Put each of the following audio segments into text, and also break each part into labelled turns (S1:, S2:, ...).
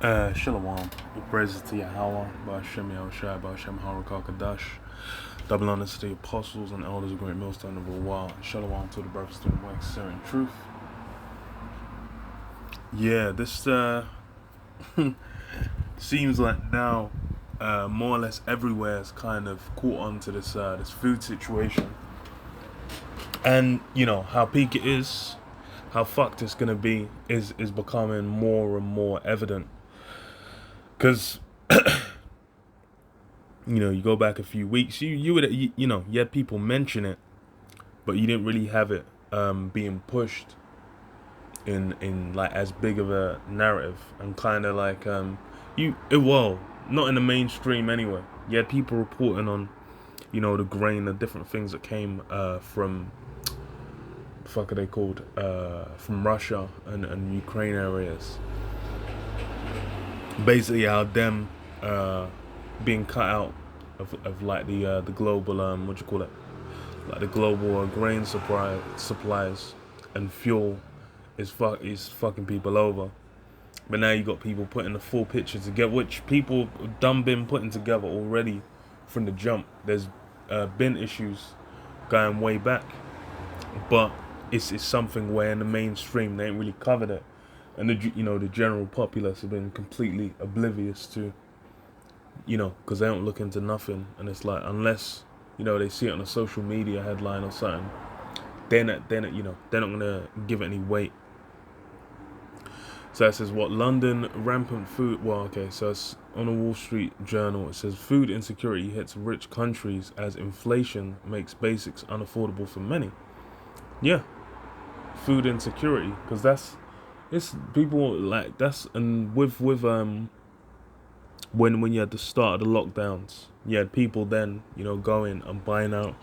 S1: Shalom, all praises to Yahweh, Ba'ashem Yahushai, Ba'ashem Harakakadash, double honors to the apostles and elders of Great Millstone of Awal, Shalom to the brothers to the wax, sir, in truth. Yeah, this seems like now more or less everywhere is kind of caught on to this food situation, and you know how peak it is, how fucked it's gonna be is becoming more and more evident. Because you know, you go back a few weeks, you had people mention it, but you didn't really have it being pushed in like as big of a narrative, and kind of like well, not in the mainstream anyway. You had people reporting on, you know, the grain, the different things that came from the fuck are they called, from Russia and Ukraine areas. Basically, how them being cut out of like the global what you call it, like the global grain supplies and fuel is fucking people over. But now you got people putting the full picture together, which people done been putting together already from the jump. There's been issues going way back, but it's something where in the mainstream they ain't really covered it, and the general populace have been completely oblivious to, you know, because they don't look into nothing. And it's like, unless, you know, they see it on a social media headline or something, they're not gonna give it any weight. So it says, what, London rampant food, well, okay, so it's on a Wall Street Journal. It says food insecurity hits rich countries as inflation makes basics unaffordable for many. Yeah, food insecurity, because it's people like that's, and with when you had the start of the lockdowns, you had people then, you know, going and buying out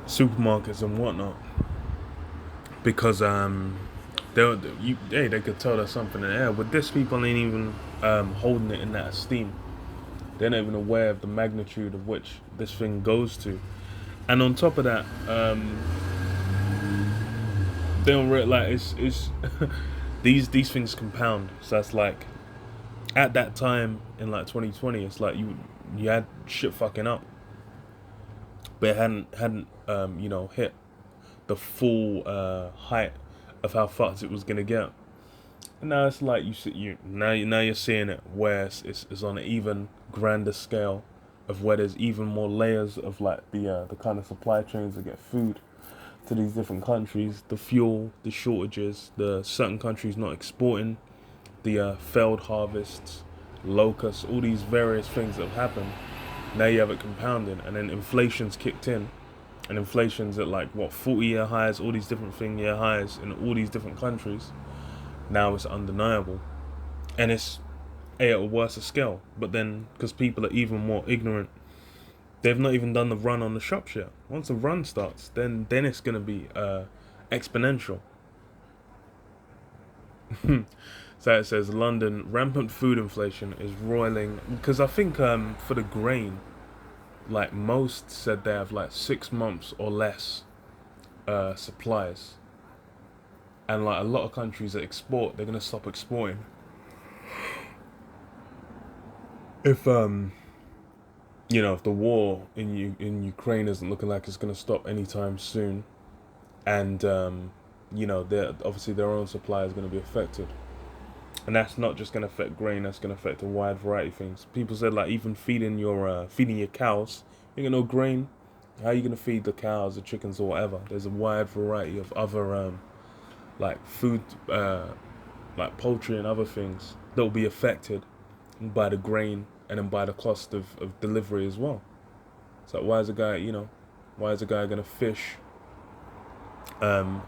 S1: supermarkets and whatnot, because they could tell there's something in the air. But this people ain't even holding it in that esteem. They're not even aware of the magnitude of which this thing goes to, and on top of that, they don't realize it's these things compound. So that's like, at that time in like 2020, it's like you had shit fucking up, but it hadn't hit the full height of how fucked it was gonna get. And now it's like now you're seeing it where it's on an even grander scale, of where there's even more layers of like the kind of supply chains that get food to these different countries, the fuel, the shortages, the certain countries not exporting, the failed harvests, locusts, all these various things that have happened. Now you have it compounding, and then inflation's kicked in, and inflation's at like what, 40-year highs, all these different year highs in all these different countries. Now it's undeniable, and it's at a worse scale. But then, because people are even more ignorant, they've not even done the run on the shops yet. Once the run starts, then it's gonna be exponential. So it says, London rampant food inflation is roiling, because I think for the grain, like most said they have like 6 months or less supplies, and like a lot of countries that export, they're gonna stop exporting if if the war in Ukraine isn't looking like it's gonna stop anytime soon, and obviously their own supply is gonna be affected. And that's not just going to affect grain, that's going to affect a wide variety of things. People said, like, even feeding your cows, you got no grain, how are you going to feed the cows, the chickens, or whatever? There's a wide variety of other, like, food, like poultry and other things that will be affected by the grain, and then by the cost of delivery as well. So why is a guy going to fish and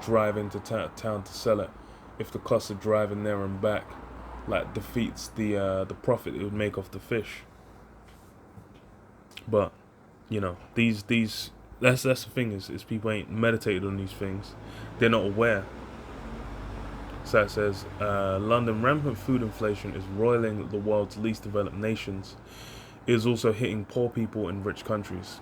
S1: drive into town to sell it, if the cost of driving there and back like defeats the profit it would make off the fish? But you know, these that's the thing, is people ain't meditated on these things. They're not aware. So it says, London rampant food inflation is roiling the world's least developed nations. It is also hitting poor people in rich countries.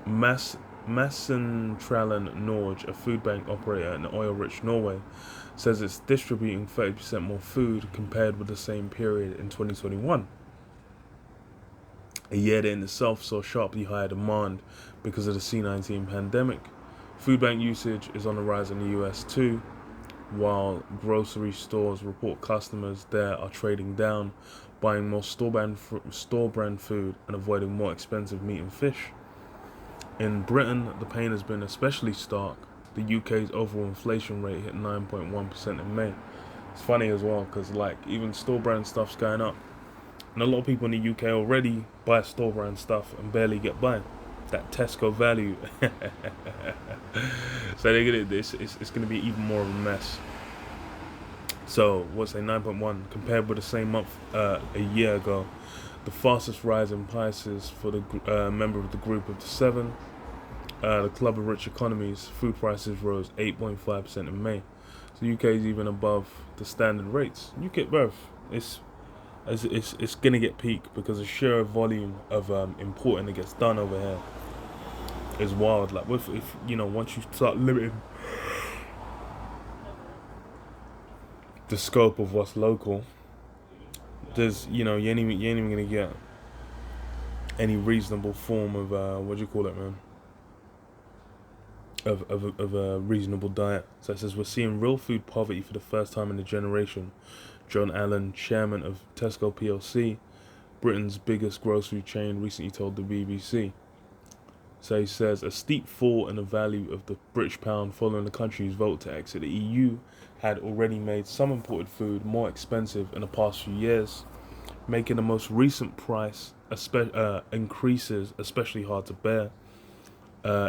S1: Mass Massentralen Norge, a food bank operator in oil-rich Norway, says it's distributing 30% more food compared with the same period in 2021. A year that in itself saw sharply higher demand because of the C-19 pandemic. Food bank usage is on the rise in the US too, while grocery stores report customers there are trading down, buying more store-brand food and avoiding more expensive meat and fish. In Britain, the pain has been especially stark. The UK's overall inflation rate hit 9.1% in May. It's funny as well because like even store-brand stuff's going up. And a lot of people in the UK already buy store-brand stuff and barely get by. That Tesco value. So they're gonna, it's going to be even more of a mess. So, what's a 9.1 compared with the same month a year ago? The fastest rise in prices for the member of the group of the seven. The Club of Rich Economies, food prices rose 8.5% in May. So the UK is even above the standard rates. UK birth, it's gonna get peak because the sheer volume of importing that gets done over here is wild. Like if you know, once you start limiting the scope of what's local, there's you ain't even gonna get any reasonable form of what do you call it, man? Of a reasonable diet. So it says we're seeing real food poverty for the first time in a generation. John Allen, chairman of Tesco PLC, Britain's biggest grocery chain, recently told the BBC. So he says a steep fall in the value of the British pound following the country's vote to exit the EU had already made some imported food more expensive in the past few years, making the most recent price increases especially hard to bear.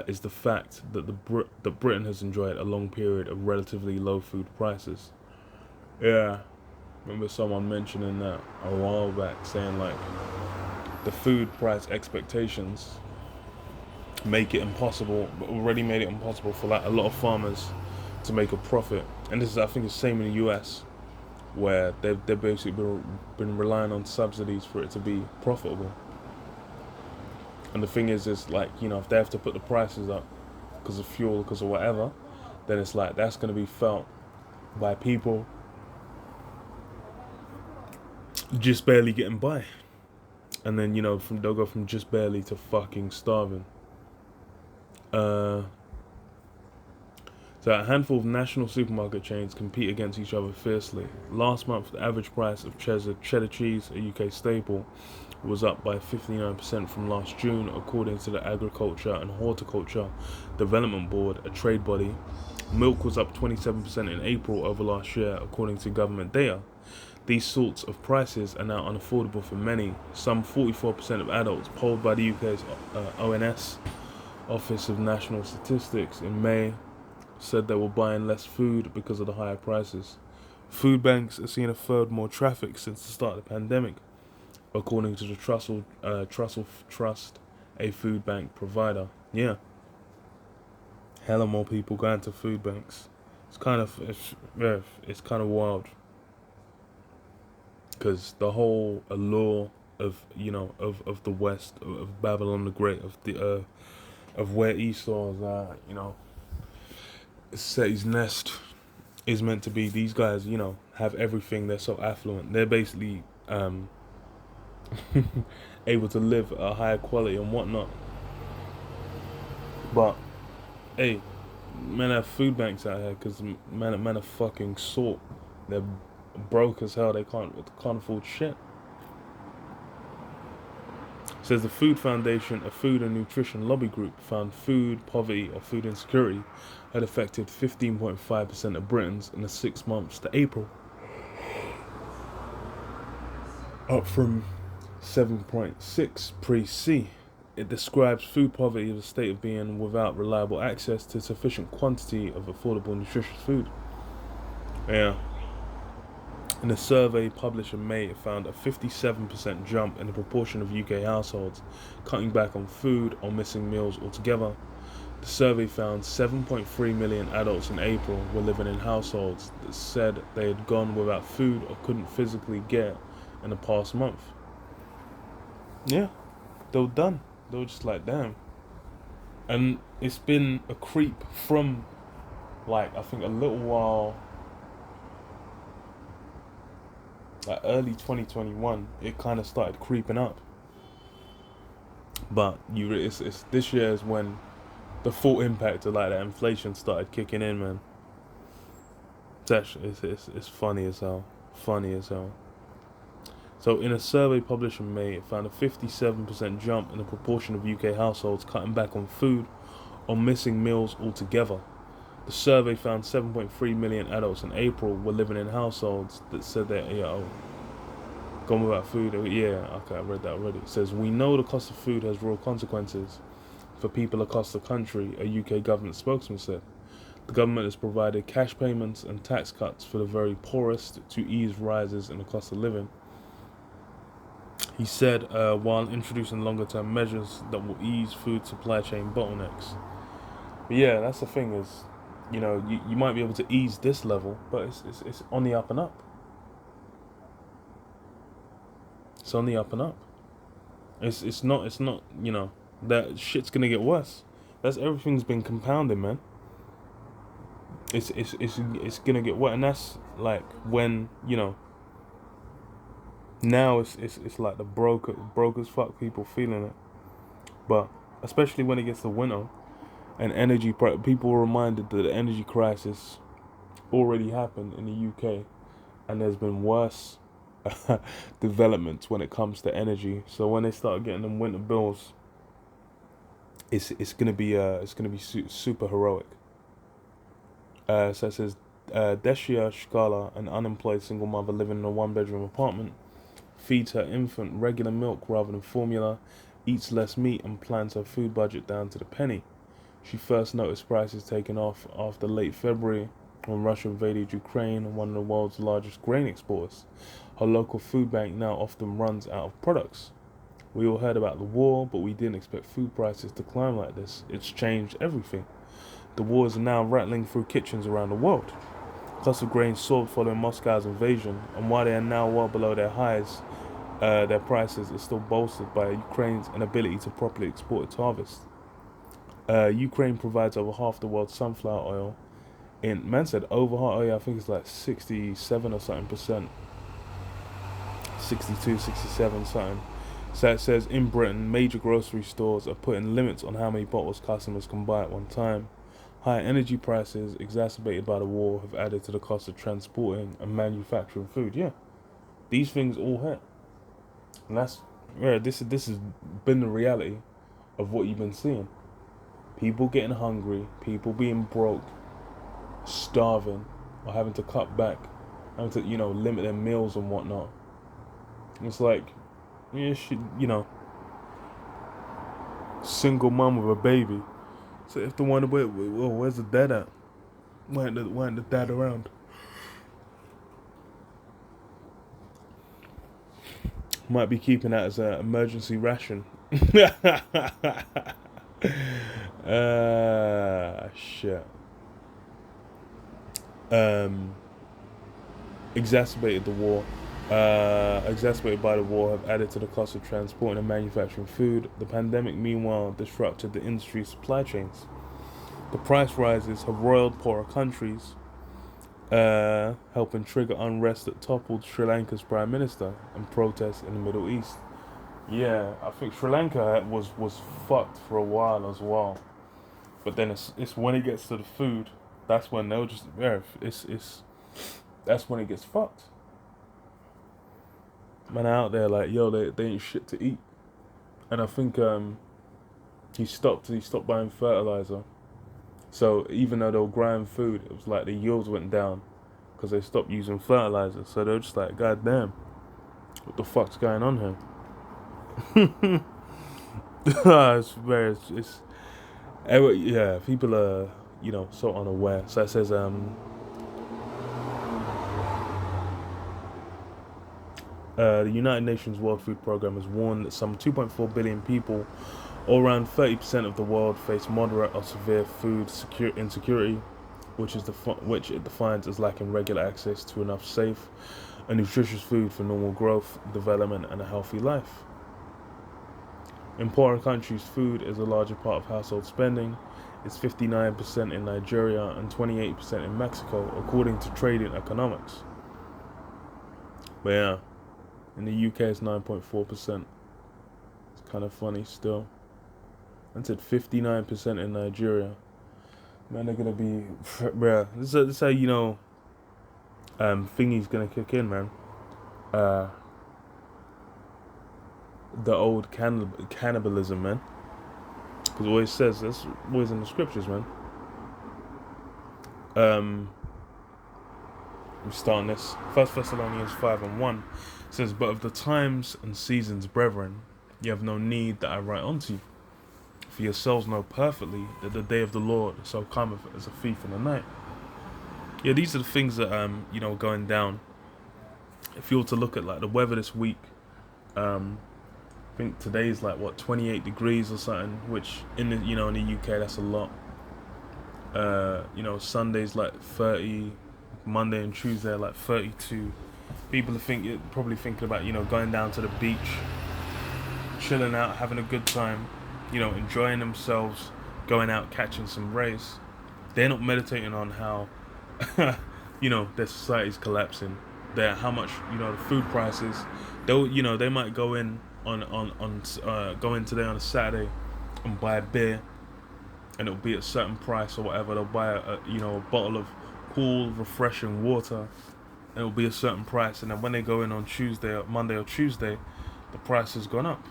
S1: Is the fact that that Britain has enjoyed a long period of relatively low food prices. Yeah, remember someone mentioning that a while back, saying like the food price expectations make it impossible, but already made it impossible for like a lot of farmers to make a profit. And this is, I think, the same in the US, where they've basically been relying on subsidies for it to be profitable. And the thing is like, if they have to put the prices up because of fuel, because of whatever, then it's like that's going to be felt by people just barely getting by. And then, they'll go from just barely to fucking starving. So a handful of national supermarket chains compete against each other fiercely. Last month, the average price of cheddar cheese, a UK staple, was up by 59% from last June, according to the Agriculture and Horticulture Development Board, a trade body. Milk was up 27% in April over last year, according to government data. These sorts of prices are now unaffordable for many. Some 44% of adults polled by the UK's ONS, Office of National Statistics, in May said they were buying less food because of the higher prices. Food banks are seeing a third more traffic since the start of the pandemic, according to the Trussell Trust, a food bank provider. Yeah, hella more people going to food banks. It's kind of wild, because the whole allure of of the West, of Babylon the Great, of where Esau is set his nest, is meant to be these guys have everything. They're so affluent. They're basically able to live a higher quality and whatnot. But hey, men have food banks out here because men are fucking salt. They're broke as hell. They can't afford shit. Says the Food Foundation, a food and nutrition lobby group, found food poverty or food insecurity had affected 15.5% of Britons in the 6 months to April, up from 7.6 pre-C. It describes food poverty as a state of being without reliable access to sufficient quantity of affordable nutritious food. Yeah. In a survey published in May, it found a 57% jump in the proportion of UK households cutting back on food or missing meals altogether. The survey found 7.3 million adults in April were living in households that said they had gone without food or couldn't physically get in the past month. Yeah, they were done. They were just like, damn. And it's been a creep from, like, I think a little while, like early 2021, it kind of started creeping up. But it's this year is when the full impact of like that inflation started kicking in, man. It's funny as hell. Funny as hell. So, in a survey published in May, it found a 57% jump in the proportion of UK households cutting back on food or missing meals altogether. The survey found 7.3 million adults in April were living in households that said that, gone without food. Yeah, okay, I read that already. It says, we know the cost of food has real consequences for people across the country, a UK government spokesman said. The government has provided cash payments and tax cuts for the very poorest to ease rises in the cost of living. He said, while introducing longer-term measures that will ease food supply chain bottlenecks. But yeah, that's the thing is, you might be able to ease this level, but it's on the up and up. It's on the up and up. It's not that shit's gonna get worse. That's everything's been compounding, man. It's gonna get worse, and that's like when now it's like the broke as fuck people feeling it, but especially when it gets to winter and people were reminded that the energy crisis already happened in the UK, and there's been worse developments when it comes to energy. So when they start getting them winter bills, it's gonna be super heroic. So it says, Desia Shkala, an unemployed single mother living in a one-bedroom apartment, feeds her infant regular milk rather than formula, eats less meat, and plans her food budget down to the penny. She first noticed prices taking off after late February when Russia invaded Ukraine, one of the world's largest grain exporters. Her local food bank now often runs out of products. We all heard about the war, but we didn't expect food prices to climb like this. It's changed everything. The wars are now rattling through kitchens around the world. Cost of grain soared following Moscow's invasion, and while they are now well below their highs, their prices are still bolstered by Ukraine's inability to properly export its harvest. Ukraine provides over half the world's sunflower oil. Man said over half, I think it's like 67 or something percent. 62, 67 something. So it says in Britain, major grocery stores are putting limits on how many bottles customers can buy at one time. High energy prices, exacerbated by the war, have added to the cost of transporting and manufacturing food. Yeah, these things all hit. And this has been the reality of what you've been seeing. People getting hungry, people being broke, starving, or having to cut back, having to, limit their meals and whatnot. It's like, single mom with a baby. So if the one, where's the dad at? Why ain't the dad around? Might be keeping that as an emergency ration. Shit. Exacerbated by the war, have added to the cost of transporting and manufacturing food. The pandemic, meanwhile, disrupted the industry's supply chains. The price rises have roiled poorer countries, helping trigger unrest that toppled Sri Lanka's prime minister and protests in the Middle East. Yeah, I think Sri Lanka was fucked for a while as well. But then it's when it gets to the food, that's when they'll just that's when it gets fucked. Man out there like, they ain't shit to eat. And I think he stopped buying fertilizer. So even though they were growing food, it was like the yields went down because they stopped using fertilizer. So they're just like, God damn, what the fuck's going on here? People are, so unaware. So it says, the United Nations World Food Programme has warned that some 2.4 billion people, or around 30% of the world, face moderate or severe food insecurity, which it defines as lacking regular access to enough safe and nutritious food for normal growth, development, and a healthy life. In poorer countries, food is a larger part of household spending. It's 59% in Nigeria and 28% in Mexico, according to Trading Economics. But yeah, in the UK it's 9.4%. It's kind of funny still. I said 59% in Nigeria. Man, they're gonna be, bruh. This is how you know, thingy's gonna kick in, man. The old cannibalism, man. Because it always says, that's always in the scriptures, man. We start on this. 1 Thessalonians 5:1 says, "But of the times and seasons, brethren, you have no need that I write unto you. For yourselves know perfectly that the day of the Lord so cometh as a thief in the night." Yeah, these are the things that going down. If you were to look at like the weather this week, I think today's like what 28 degrees or something, which in the in the UK that's a lot. Sunday's like 30, Monday and Tuesday are like 32. People are probably thinking about going down to the beach, chilling out, having a good time, enjoying themselves, going out catching some rays. They're not meditating on how their society's collapsing. How much the food prices. They might go in go in today on a Saturday and buy a beer, and it'll be at a certain price or whatever. They'll buy a bottle of cool, refreshing water, and it'll be a certain price. And then when they go in on Monday or Tuesday, the price has gone up,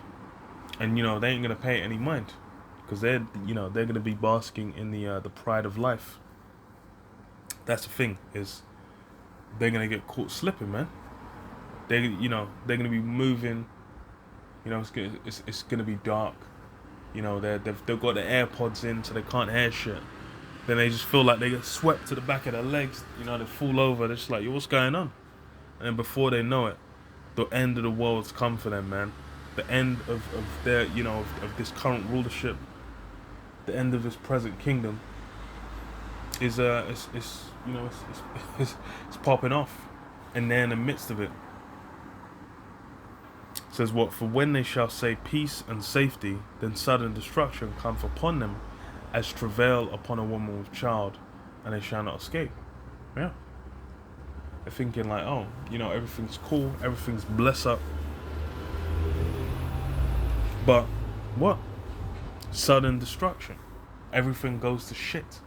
S1: and they ain't gonna pay it any mind, because they're gonna be basking in the pride of life. That's the thing, is they're gonna get caught slipping, man. They're gonna be moving. It's gonna be dark. They've got the AirPods in, so they can't hear shit. Then they just feel like they get swept to the back of their legs. They fall over. They're just like, yo, what's going on? And then before they know it, the end of the world's come for them, man. The end of their of this current rulership. The end of this present kingdom is it's popping off, and they're in the midst of it. It says what? For when they shall say peace and safety, then sudden destruction cometh upon them, as travail upon a woman with child, and they shall not escape. Yeah. They're thinking like, oh, everything's cool, everything's blessed up. But what? Sudden destruction. Everything goes to shit.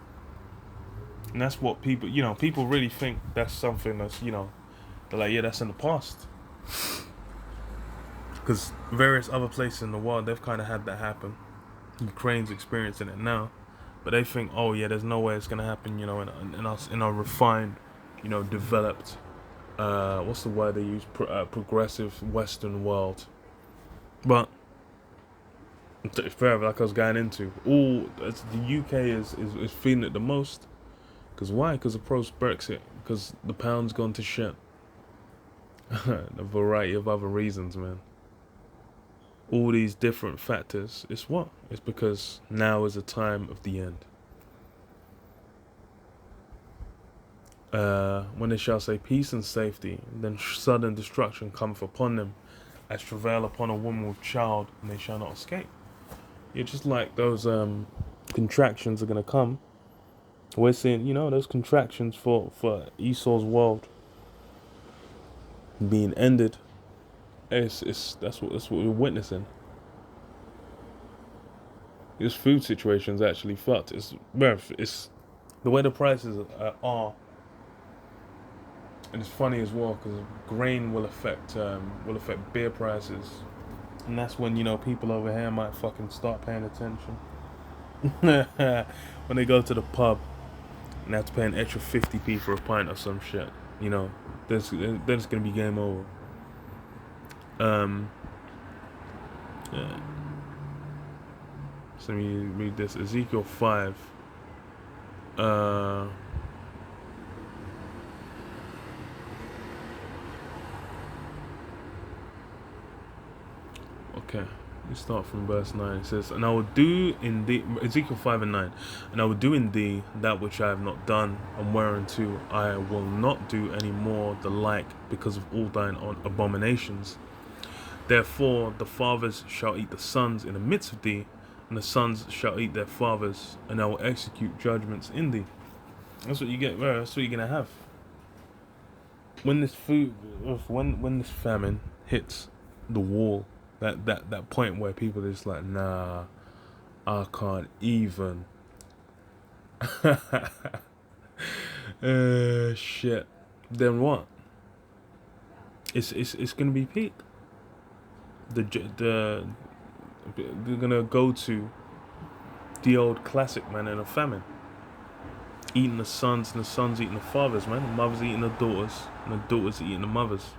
S1: And that's what people really think that's something that's, they're like, yeah, that's in the past. Because various other places in the world, they've kind of had that happen. Ukraine's experiencing it now. But they think, oh yeah, there's no way it's going to happen, in our refined, developed, what's the word they use? Progressive Western world. But, forever, like I was going into, the UK is feeling it the most. Because why? Because of post-Brexit. Because the pound's gone to shit. A variety of other reasons, man. All these different factors. It's what? It's because now is the time of the end. When they shall say peace and safety, then sudden destruction cometh upon them, as travail upon a woman with child, and they shall not escape. Yeah, just like those contractions are gonna come. We're seeing, those contractions for Esau's world being ended. That's what we're witnessing. This food situation's actually fucked. It's the way the prices are, and it's funny as well because grain will affect beer prices, and that's when people over here might fucking start paying attention. When they go to the pub and they have to pay an extra 50p for a pint or some shit, then it's gonna be game over. Yeah. So let me read this. Ezekiel 5. Okay. We start from verse 9. It says, and I will do in thee, Ezekiel 5:9, and I will do in thee that which I have not done, and whereunto I will not do any more the like, because of all thine abominations. Therefore the fathers shall eat the sons in the midst of thee, and the sons shall eat their fathers, and I will execute judgments in thee. That's what you get, bro. That's what you're gonna have. When this when this famine hits the wall, that point where people are just like, nah, I can't even. Shit. Then what? It's gonna be peak. They're gonna go to the old classic, man, in a famine. Eating the sons and the sons eating the fathers, man. The mothers eating the daughters and the daughters eating the mothers.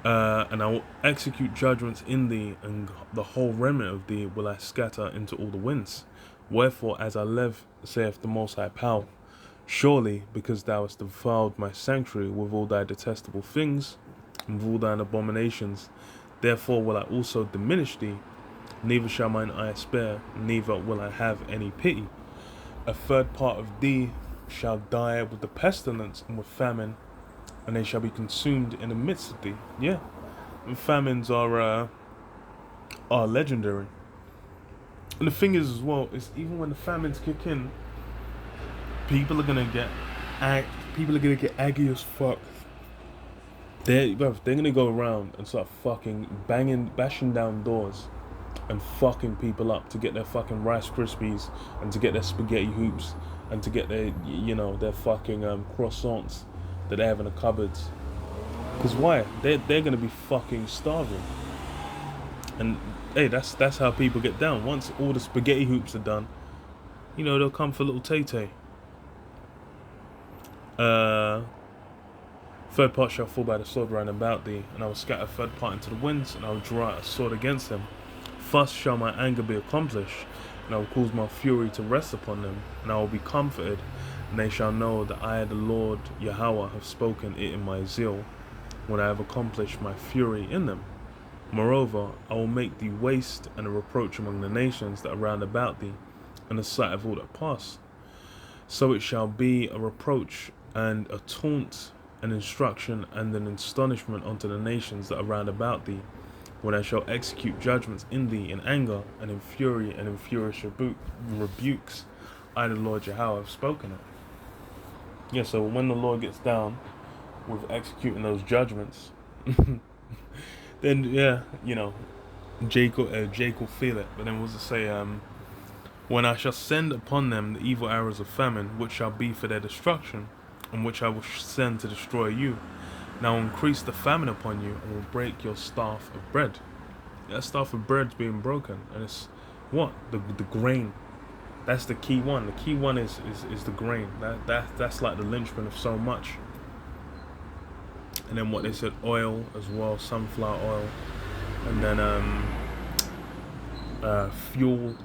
S1: And I will execute judgments in thee, and the whole remnant of thee will I scatter into all the winds. Wherefore, as I live, saith the Most High Power, surely because thou hast defiled my sanctuary with all thy detestable things, and with all thine abominations, therefore will I also diminish thee, neither shall mine eye spare, neither will I have any pity. A third part of thee shall die with the pestilence and with famine, and they shall be consumed in the midst of thee. Yeah, and famines are legendary. And the thing is as well, is even when the famines kick in, people are gonna get aggy as fuck. They're gonna go around and start fucking bashing down doors and fucking people up to get their fucking Rice Krispies and to get their spaghetti hoops and to get their, their fucking croissants that they have in the cupboards. Because why? They're gonna be fucking starving. And hey, that's how people get down. Once all the spaghetti hoops are done, they'll come for little Tay-Tay. Third part shall fall by the sword round about thee, and I will scatter third part into the winds, and I will draw out a sword against them. Thus shall my anger be accomplished, and I will cause my fury to rest upon them, and I will be comforted, and they shall know that I, the Lord Yahweh, have spoken it in my zeal, when I have accomplished my fury in them. Moreover, I will make thee waste and a reproach among the nations that are round about thee, in the sight of all that pass. So it shall be a reproach and a taunt, an instruction and an astonishment unto the nations that are round about thee, when I shall execute judgments in thee in anger and in fury and in furious rebukes. I, the Lord Yahweh, have spoken it. Yeah, so when the Lord gets down with executing those judgments, then Jake will feel it. But then what does it say? When I shall send upon them the evil arrows of famine, which shall be for their destruction, and which I will send to destroy you. Now increase the famine upon you, and will break your staff of bread. That staff of bread's being broken, and it's what? The grain. That's the key one. The key one is the grain. That's like the linchpin of so much. And then what they said, oil as well, sunflower oil, and then fuel.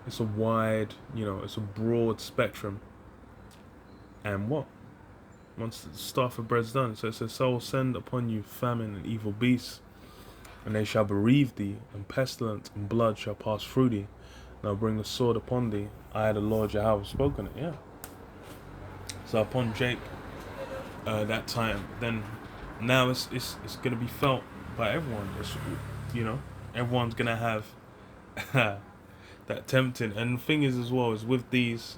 S1: It's a wide, it's a broad spectrum. And what? Once the staff of bread's done, so it says, so I will send upon you famine and evil beasts, and they shall bereave thee, and pestilence and blood shall pass through thee, and I'll bring the sword upon thee. I, the Lord Yahweh, have spoken it. Yeah. So upon Jake, that time, then now it's gonna be felt by everyone. It's, everyone's gonna have that tempting. And the thing is as well is with these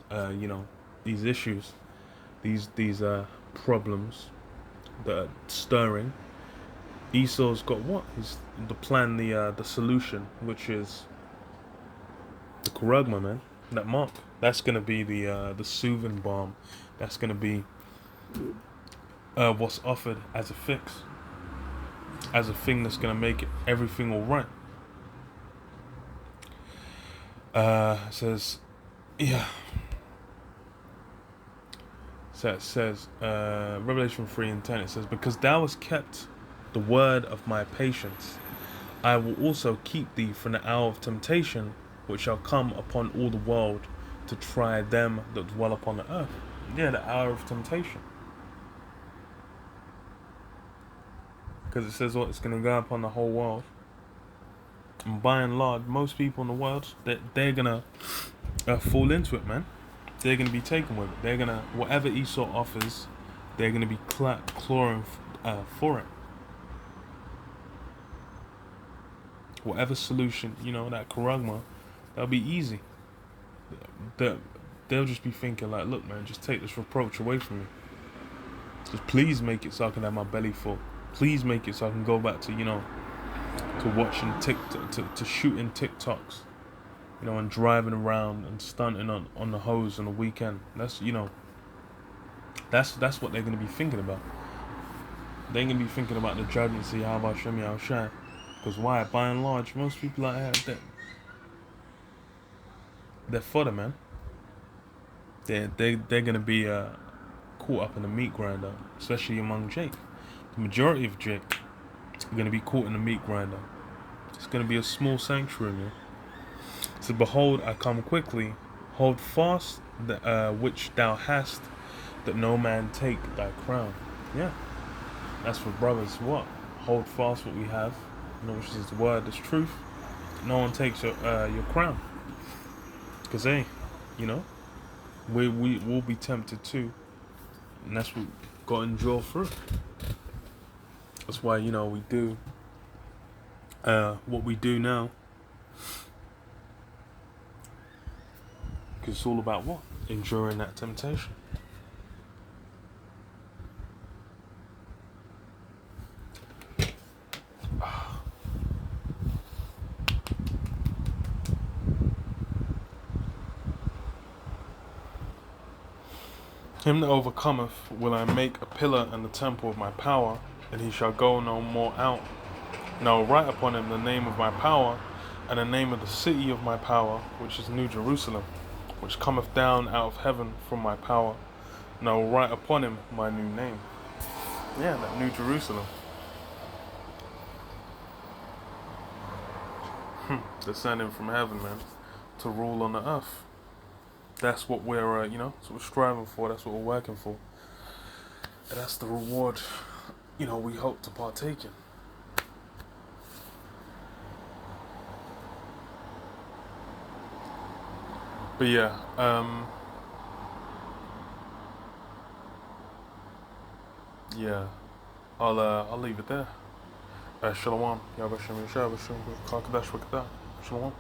S1: these issues, these problems that are stirring, Esau's got what? He's the plan, the solution, which is the Kuragma, man. That mark. That's gonna be the soothing balm. That's gonna be what's offered as a fix, as a thing that's gonna make everything all right. It says, yeah. So it says, Revelation 3:10. It says, because thou hast kept the word of my patience, I will also keep thee from the hour of temptation, which shall come upon all the world to try them that dwell upon the earth. Yeah, the hour of temptation. Because it says what? It's going to go upon the whole world. And by and large, most people in the world, they're going to fall into it, man. They're going to be taken with it. They're going to, whatever Esau offers, they're going to be clawing for it. Whatever solution, that charagma, that'll be easy. They'll, they'll just be thinking like, look, man, just take this reproach away from me. Just please make it so I can have my belly full. Please make it so I can go back to, to watching TikTok, to shooting TikToks, and driving around and stunting on the hose on the weekend. That's that's what they're gonna be thinking about. They're gonna be thinking about the judgment. See how about show me how shine? Because why? By and large, most people out here they're fodder, man. They're gonna be caught up in the meat grinder, especially among Jake. The majority of Jake are gonna be caught in the meat grinder. It's gonna be a small sanctuary, man. So behold, I come quickly. Hold fast which thou hast, that no man take thy crown. Yeah, that's for brothers. What? Hold fast what we have, which is the word, this truth. No one takes your crown. Cause hey, we will be tempted too, and that's what we got to endure through. That's why we do what we do now. Because it's all about what? Enduring that temptation. Him that overcometh will I make a pillar in the temple of my power, and he shall go no more out. And I will write upon him the name of my power, and the name of the city of my power, which is New Jerusalem, which cometh down out of heaven from my power. And I will write upon him my new name. Yeah, that New Jerusalem. Descending from heaven, man, to rule on the earth. That's what we're, that's what we're striving for. That's what we're working for. And that's the reward, we hope to partake in. But yeah, I'll leave it there. Shalom. Shalom.